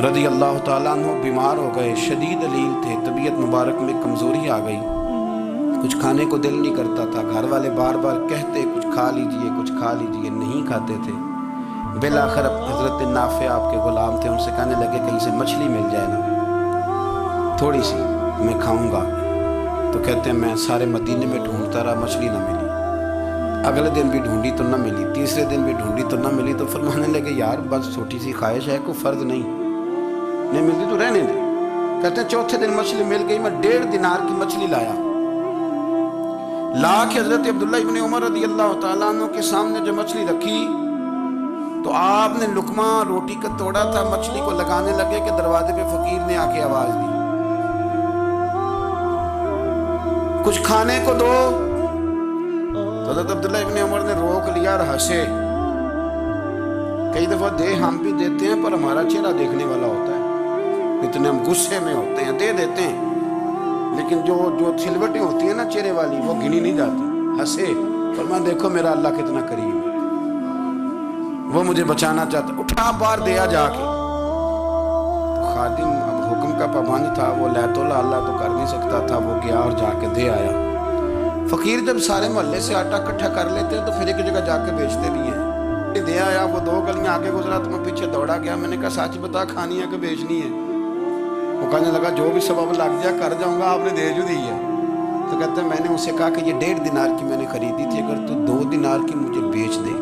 رضی اللہ تعالیٰ عنہ بیمار ہو گئے، شدید علیل تھے، طبیعت مبارک میں کمزوری آ گئی، کچھ کھانے کو دل نہیں کرتا تھا، گھر والے بار بار کہتے کچھ کھا لیجئے کچھ کھا لیجئے، نہیں کھاتے تھے۔ بالآخر حضرت نافع آپ کے غلام تھے، ان سے کہنے لگے کہیں سے مچھلی مل جائے نا تھوڑی سی، میں کھاؤں گا۔ تو کہتے ہیں میں سارے مدینے میں ڈھونڈتا رہا، مچھلی نہ ملی، اگلے دن بھی ڈھونڈی تو نہ ملی، تیسرے دن بھی ڈھونڈی تو نہ ملی، تو فرمانے لگے یار بس چھوٹی سی خواہش ہے، کوئی فرض نہیں ملتی تو رہنے دے۔ کہتے ہیں چوتھے دن مچھلی مل گئی، میں 1.5 دینار کی مچھلی لایا، لا کے حضرت عبداللہ ابن عمر رضی اللہ تعالیٰ عنہ کے سامنے جو مچھلی رکھی تو آپ نے لقمہ روٹی کا توڑا تھا، مچھلی کو لگانے لگے کہ دروازے پہ فقیر نے آ کے آواز دی کچھ کھانے کو دو۔ تو حضرت عبداللہ ابن عمر نے روک لیا اور ہنسے۔ کئی دفعہ دے ہم بھی دیتے ہیں پر ہمارا چہرہ دیکھنے والا ہوتا ہے، اتنے ہم غصے میں ہوتے ہیں، دے دیتے ہیں، لیکن جو سلوٹیں ہوتی ہیں نا چہرے والی وہ گنی نہیں جاتی۔ ہنسے، فرمایا دیکھو میرا اللہ کتنا کریم ہے، وہ مجھے بچانا چاہتا، اٹھا بار دیا جا کے۔ خادم اب حکم کا پابند تھا، وہ لیت اللہ تو کر نہیں سکتا تھا، وہ گیا اور جا کے دے آیا۔ فقیر جب سارے محلے سے آٹا کٹھا کر لیتے ہیں تو پھر ایک جگہ جا کے بیچتے بھی ہیں۔ دے آیا، وہ 2 گلیاں آگے گزرا تو میں پیچھے دوڑا گیا، میں نے کہا سچ بتا کھانی ہے کہ بیچنی ہے؟ وہ کہنے لگا جو بھی سبب لگ جائے کر جاؤں گا، آپ نے دے جو دی ہے۔ تو کہتے ہیں میں نے اسے کہا کہ یہ 1.5 دینار کی میں نے خریدی تھی، اگر تو 2 دینار کی مجھے بیچ دے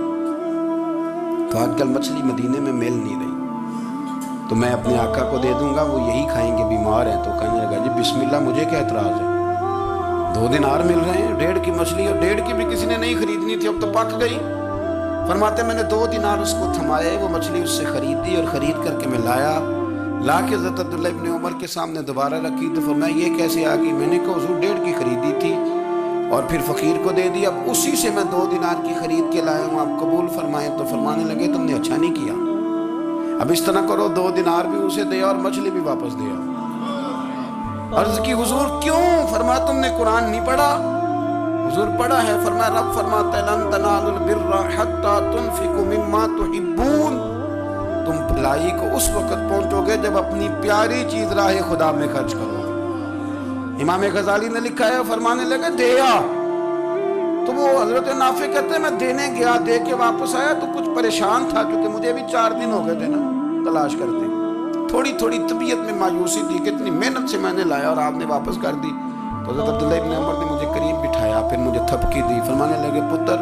تو آج کل مچھلی مدینے میں مل نہیں رہی، تو میں اپنے آقا کو دے دوں گا، وہ یہی کھائیں گے، بیمار ہیں۔ تو کہنے لگا جی بسم اللہ، مجھے کیا اعتراض ہے، 2 دینار مل رہے ہیں، 1.5 کی مچھلی، اور 1.5 کی بھی کسی نے نہیں خریدنی تھی، اب تو پک گئی۔ فرماتے میں نے 2 دینار اس کو تھمائے، وہ مچھلی اس سے خریدی اور خرید کر کے میں لایا، لا کے حضرت عبداللہ ابن عمر کے سامنے دوبارہ رکھی۔ تو فرمایا یہ کیسے آ گئی؟ میں نے کہا حضور 1.5 کی خریدی تھی اور پھر فقیر کو دے دی، اب اسی سے میں 2 دینار کی خرید کے لایا ہوں، آپ قبول فرمائیں۔ تو فرمانے لگے تم نے اچھا نہیں کیا، اب اس طرح کرو 2 دینار بھی اسے دیا اور مچھلی بھی واپس دیا۔ عرض کی حضور کیوں؟ فرمایا تم نے قرآن نہیں پڑھا؟ حضور پڑھا ہے۔ فرمایا رب فرماتا ہے لن تنالوا البر حتى تنفقوا مما تحبون، تم بھلائی کو اس وقت پہنچو گے جب اپنی پیاری چیز راہ خدا میں خرچ کرو گے۔ امام غزالی نے لکھا ہے، فرمانے لگے دیا، تو وہ حضرت نافع کہتے ہیں میں دینے گیا، دے کے واپس آیا تو کچھ پریشان تھا کیونکہ مجھے بھی 4 دن ہو گئے تھے نا تلاش کرتے، تھوڑی طبیعت میں مایوسی تھی کہ اتنی محنت سے میں نے لایا اور آپ نے واپس کر دی۔ تو حضرت عبداللہ ابن عمر نے مجھے قریب بٹھایا، پھر مجھے تھپکی دی، فرمانے لگے پتر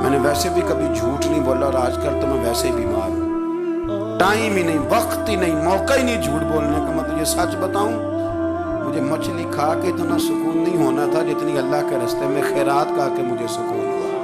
میں نے ویسے بھی کبھی جھوٹ نہیں بولا اور آج کل تو میں ویسے ہی بیمار ہوں، ٹائم ہی نہیں، وقت ہی نہیں، موقع ہی نہیں جھوٹ بولنے کا، میں تجھے سچ بتاؤں مجھے مچھلی کھا کے اتنا سکون نہیں ہونا تھا جتنی اللہ کے راستے میں خیرات کھا کے مجھے سکون ہوا۔